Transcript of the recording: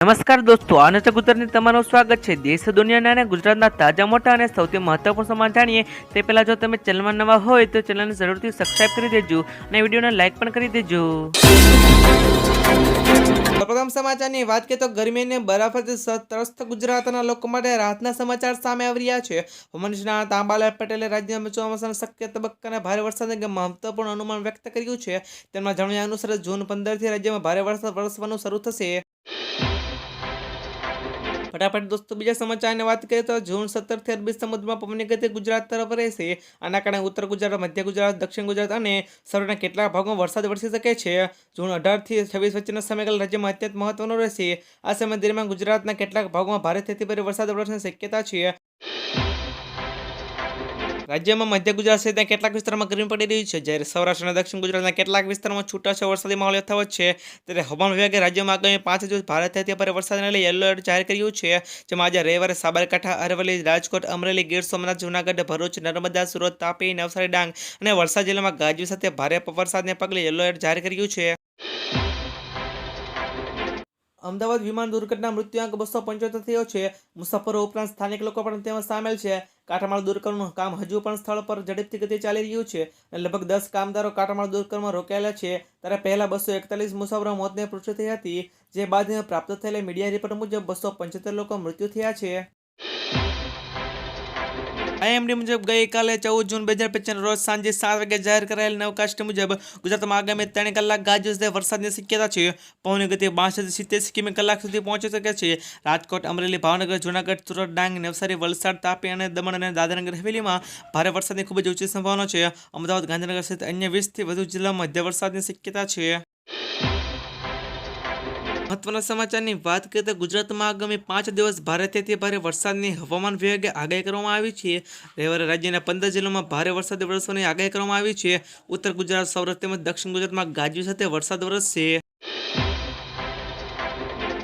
નમસ્કાર દોસ્તો, આનંદ ગુજરાતની તમારું સ્વાગત છે। દેશ દુનિયાના અને ગુજરાતના તાજા મોટા અને સૌથી મહત્વપૂર્ણ સમાચાર જાણીએ તે પહેલા જો તમે ચેનલમાં નવા હોય તો ચેનલને જરૂરથી સબસ્ક્રાઇબ કરી દેજો અને વિડીયોને લાઇક પણ કરી દેજો। પ્રથમ સમાચારની વાત કરીએ તો ગરમી અને બરફથી ત્રસ્ત ગુજરાતના લોકો માટે રાહતના સમાચાર સામે આવી રહ્યા છે। હવામાન નિષ્ણાત અંબાલાલ પટેલે રાજ્યમાં ચોમાસાના શક્ય તબક્કાના ભારે વરસાદ અંગે મહત્વપૂર્ણ અનુમાન વ્યક્ત કર્યું છે। તેમના જણાવ્યા અનુસાર જૂન 15 થી રાજ્યમાં ભારે વરસાદ વરસવાનું શરૂ થશે। ફટાફટ દોસ્તો બીજા સમાચારની વાત કરીએ તો જૂન 17 થી અરબી સમુદ્રમાં પવનની ગતિ ગુજરાત તરફ રહેશે। આના કારણે ઉત્તર ગુજરાત, મધ્ય ગુજરાત, દક્ષિણ ગુજરાત અને સૌરાષ્ટ્રના કેટલાક ભાગોમાં વરસાદ વરસી શકે છે। જૂન 18 થી 26 વચ્ચેનો સમયગાળો રાજ્યમાં અત્યંત મહત્વનો રહેશે। આ સમય દરમિયાન ગુજરાતના કેટલાક ભાગોમાં ભારેથી અતિભારે વરસાદ વરસવાની શક્યતા છે। રાજ્યમાં મધ્ય ગુજરાત સહિતના કેટલાક વિસ્તારોમાં ગરમી પડી રહી છે, જ્યારે સૌરાષ્ટ્ર અને દક્ષિણ ગુજરાતના કેટલાક વિસ્તારોમાં છૂટાછવાયા વરસાદી માહોલ યથાવત છે। ત્યારે હવામાન વિભાગે રાજ્યમાં આગામી 5 દિવસ ભારેથી અતિભારે વરસાદને લઈ યલો એલર્ટ જાહેર કર્યું છે। જેમાં આજે રવિવારે સાબરકાંઠા, અરવલ્લી, રાજકોટ, અમરેલી, ગીર સોમનાથ, જૂનાગઢ, ભરૂચ, નર્મદા, સુરત, તાપી, નવસારી, ડાંગ અને વલસાડ જિલ્લામાં ગાજવીજ સાથે ભારે વરસાદને પગલે યલો એલર્ટ જાહેર કર્યું છે। અમદાવાદ વિમાન દુર્ઘટના મૃત્યુઆંક 275 થયો છે। મુસાફરો ઉપરાંત સ્થાનિક લોકો પણ તેમાં સામેલ છે। કાટમાળ દૂર કરવાનું કામ હજુ પણ સ્થળ પર ઝડપથી ગતિએ ચાલી રહ્યું છે અને લગભગ 10 કામદારો કાટમાળ દૂર કરવામાં રોકાયેલા છે। ત્યારે પહેલા 241 મુસાફરો મોતને પુષ્ટિ થઈ હતી, જે બાદ પ્રાપ્ત થયેલા મીડિયા રિપોર્ટ મુજબ 275 લોકો મૃત્યુ થયા છે। આઈએમડી મુજબ ગઈકાલે 14 જૂન 2025 રોજ સાંજે 7 વાગે જાહેર કરાયેલ નવકાસ્ટ મુજબ ગુજરાતમાં આગામી 3 કલાક ગાજવીજ સાથે વરસાદની શક્યતા છે। પવનની ગતિ 62 થી 87 કિમી કલાક સુધી પહોંચી શકે છે। રાજકોટ, અમરેલી, ભાવનગર, જૂનાગઢ, સુરત, ડાંગ, નવસારી, વલસાડ, તાપી અને દમણ અને દાદરાનગર હવેલીમાં ભારે વરસાદની ખૂબ જ ઊંચી સંભાવના છે। અમદાવાદ, ગાંધીનગર સહિત અન્ય 20 થી વધુ જિલ્લામાં મધ્ય વરસાદની શક્યતા છે। મહત્વના સમાચારની વાત કરીએ તો ગુજરાતમાં આગામી 5 દિવસ ભારેથી અતિભારે વરસાદની હવામાન વિભાગે આગાહી કરવામાં આવી છે। રવિવારે રાજ્યના 15 જિલ્લામાં ભારે વરસાદ વરસવાની આગાહી કરવામાં આવી છે। ઉત્તર ગુજરાત, સૌરાષ્ટ્ર તેમજ દક્ષિણ ગુજરાતમાં ગાજવીજ સાથે વરસાદ વરસશે।